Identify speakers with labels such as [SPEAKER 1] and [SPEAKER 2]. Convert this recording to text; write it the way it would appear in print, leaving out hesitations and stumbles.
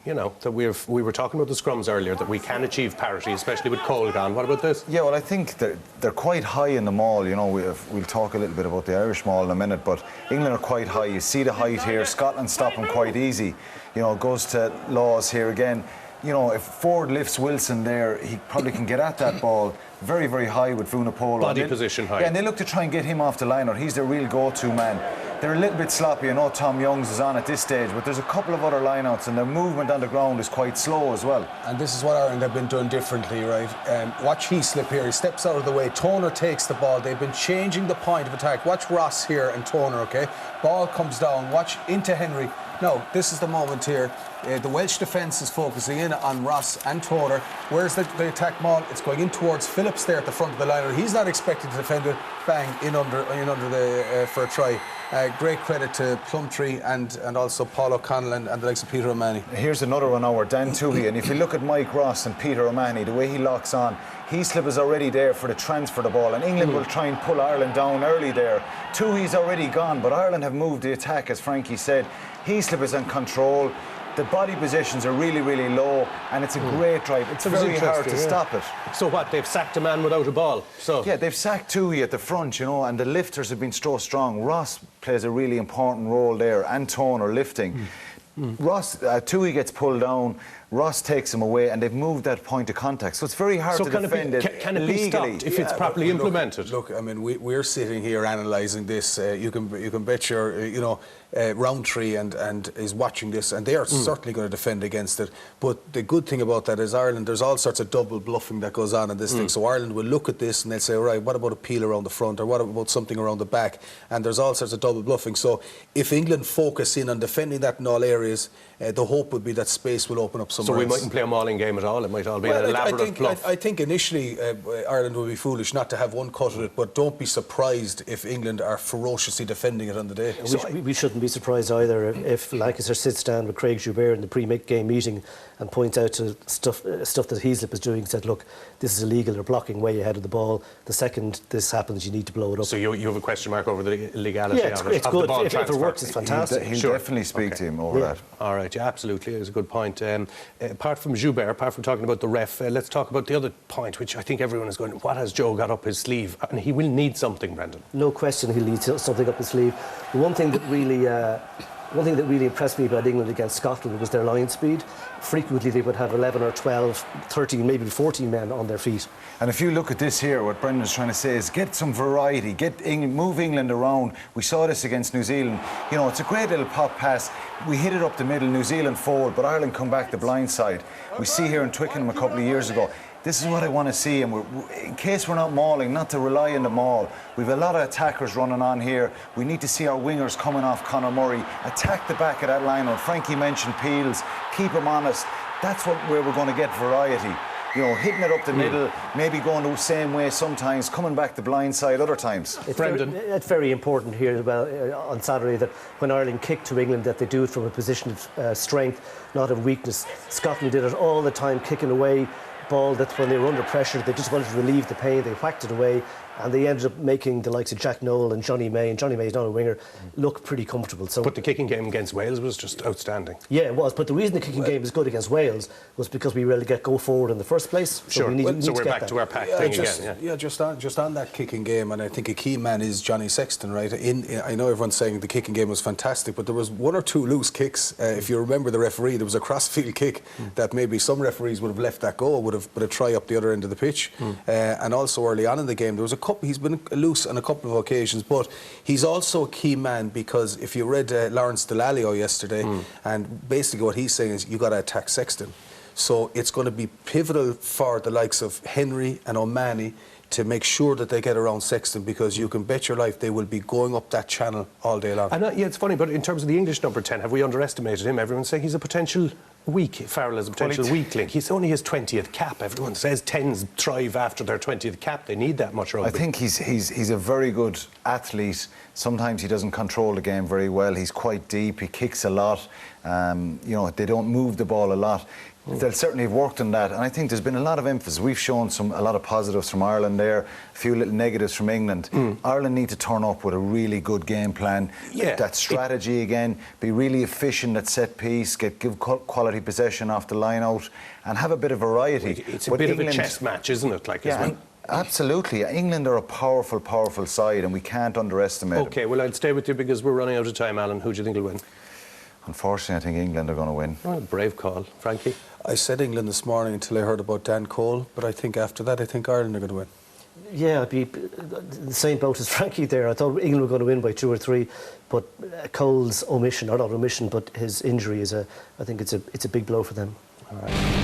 [SPEAKER 1] you know, that we were talking about the scrums earlier, that we can achieve parity, especially with Cole gone. What about this?
[SPEAKER 2] Yeah, well, I think they're quite high in the maul. You know, we'll talk a little bit about the Irish maul in a minute, but England are quite high. You see the height here. Scotland stop them quite easy. You know, it goes to Laws here again. You know, if Ford lifts Wilson there, he probably can get at that ball very, very high with Vunipola.
[SPEAKER 1] Body position high.
[SPEAKER 2] Yeah, and they look to try and get him off the lineout. He's their real go-to man. They're a little bit sloppy. I know Tom Youngs is on at this stage, but there's a couple of other lineouts, and their movement on the ground is quite slow as well.
[SPEAKER 3] And this is what Ireland have been doing differently, right? Watch Heaslip here. He steps out of the way. Toner takes the ball. They've been changing the point of attack. Watch Ross here and Toner, OK? Ball comes down. Watch into Henry. No, this is the moment here. The Welsh defence is focusing in on Ross and Toner. Where's the attack maul? It's going in towards Phillips there at the front of the liner. He's not expected to defend it. Bang, in under the for a try. Great credit to Plumtree and also Paul O'Connell and the likes of Peter O'Mahony.
[SPEAKER 2] Here's another one over, Dan Toohey. And if you look at Mike Ross and Peter O'Mahony, the way he locks on, Heaslip is already there for the transfer the ball, and England will try and pull Ireland down early there. Toohey's already gone, but Ireland have moved the attack, as Frankie said. Heaslip is in control. The body positions are really, really low, and it's a great drive. It's very hard to stop it.
[SPEAKER 1] So what, they've sacked a man without a ball? So
[SPEAKER 2] yeah, they've sacked Toohey at the front, you know, and the lifters have been so strong. Ross plays a really important role there, and Toner lifting. Toohey gets pulled down, Ross takes him away, and they've moved that point of contact. So it's very hard to defend it.
[SPEAKER 1] Can it be stopped if it's properly implemented?
[SPEAKER 3] Look, I mean, we're sitting here analysing this. You can bet your, you know, Roundtree and is watching this, and they are certainly going to defend against it. But the good thing about that is Ireland, there's all sorts of double bluffing that goes on in this thing. So Ireland will look at this and they'll say, all right, what about a peel around the front, or what about something around the back? And there's all sorts of double bluffing. So if England focus in on defending that in all areas, the hope would be that space will open up somewhere
[SPEAKER 1] So we
[SPEAKER 3] else.
[SPEAKER 1] mightn't play a mauling game at all. It might all be an elaborate bluff.
[SPEAKER 3] I think initially Ireland would be foolish not to have one cut at it, but don't be surprised if England are ferociously defending it on the day.
[SPEAKER 4] We shouldn't be surprised either if Lancaster sits down with Craig Joubert in the pre-game meeting and points out to stuff that Heaslip is doing, said, look, this is illegal, they're blocking way ahead of the ball. The second this happens, you need to blow it up.
[SPEAKER 1] So you have a question mark over the legality
[SPEAKER 4] of it? It's good. If it works, it's fantastic.
[SPEAKER 2] He'll definitely speak to him over that.
[SPEAKER 1] All right, yeah, absolutely. It's a good point. Apart from Joubert, apart from talking about the ref, let's talk about the other point, which I think everyone is going, what has Joe got up his sleeve? And he will need something, Brendan.
[SPEAKER 4] No question he'll need something up his sleeve. The one thing that really impressed me about England against Scotland was their line speed. Frequently they would have 11 or 12, 13, maybe 14 men on their feet.
[SPEAKER 2] And if you look at this here, what Brendan's trying to say is get some variety, move England around. We saw this against New Zealand. You know, it's a great little pop pass. We hit it up the middle, New Zealand forward, but Ireland come back the blind side. We see here in Twickenham a couple of years ago. This is what I want to see, and in case we're not mauling, not to rely on the maul. We've a lot of attackers running on here. We need to see our wingers coming off Conor Murray, attack the back of that line. Frankie mentioned Peels, keep them honest. That's where we're going to get variety. You know, hitting it up the middle, maybe going the same way sometimes, coming back the blind side other times.
[SPEAKER 4] It's very important here on Saturday that when Ireland kick to England, that they do it from a position of strength, not of weakness. Scotland did it all the time, kicking away ball that when they were under pressure, they just wanted to relieve the pain. They whacked it away, and they ended up making the likes of Jack Noel and Johnny May, and Johnny May is not a winger, look pretty comfortable. So,
[SPEAKER 1] but the kicking game against Wales was just outstanding.
[SPEAKER 4] Yeah, it was. But the reason the kicking game was good against Wales was because we were able to go forward in the first place. So
[SPEAKER 1] sure.
[SPEAKER 4] So
[SPEAKER 1] we're back to our pack thing again.
[SPEAKER 3] Yeah, just on that kicking game, and I think a key man is Johnny Sexton, right? I know everyone's saying the kicking game was fantastic, but there was one or two loose kicks. If you remember the referee, there was a cross-field kick that maybe some referees would have left that go, would have put a try up the other end of the pitch. And also early on in the game, there was a couple. He's been loose on a couple of occasions, but he's also a key man because if you read Lawrence Delalio yesterday, and basically what he's saying is you got to attack Sexton. So it's going to be pivotal for the likes of Henry and O'Mahony to make sure that they get around Sexton, because you can bet your life they will be going up that channel all day long.
[SPEAKER 1] And yeah, it's funny, but in terms of the English number 10, have we underestimated him? Everyone's saying he's a potential weak. Farrell is a potential weak link. He's only his 20th cap. Everyone says 10s thrive after their 20th cap. They need that much rugby.
[SPEAKER 2] I think he's a very good athlete. Sometimes he doesn't control the game very well. He's quite deep. He kicks a lot. You know, they don't move the ball a lot. They'll certainly have worked on that, and I think there's been a lot of emphasis. We've shown a lot of positives from Ireland there, a few little negatives from England. Ireland need to turn up with a really good game plan.
[SPEAKER 1] Yeah.
[SPEAKER 2] That strategy again, be really efficient at set piece, give quality possession off the line out, and have a bit of variety.
[SPEAKER 1] It's a bit of a chess match, isn't it? Like, as well?
[SPEAKER 2] Absolutely. England are a powerful, powerful side, and we can't underestimate them.
[SPEAKER 1] Okay, well, I'll stay with you because we're running out of time, Alan. Who do you think will win?
[SPEAKER 2] Unfortunately, I think England are going to win.
[SPEAKER 1] Oh, brave call. Frankie?
[SPEAKER 3] I said England this morning until I heard about Dan Cole, but I think after that, I think Ireland are going to win.
[SPEAKER 4] Yeah, I'd be the same boat as Frankie there. I thought England were going to win by 2 or 3, but Cole's omission, or not omission, but his injury I think it's a big blow for them.
[SPEAKER 1] All right.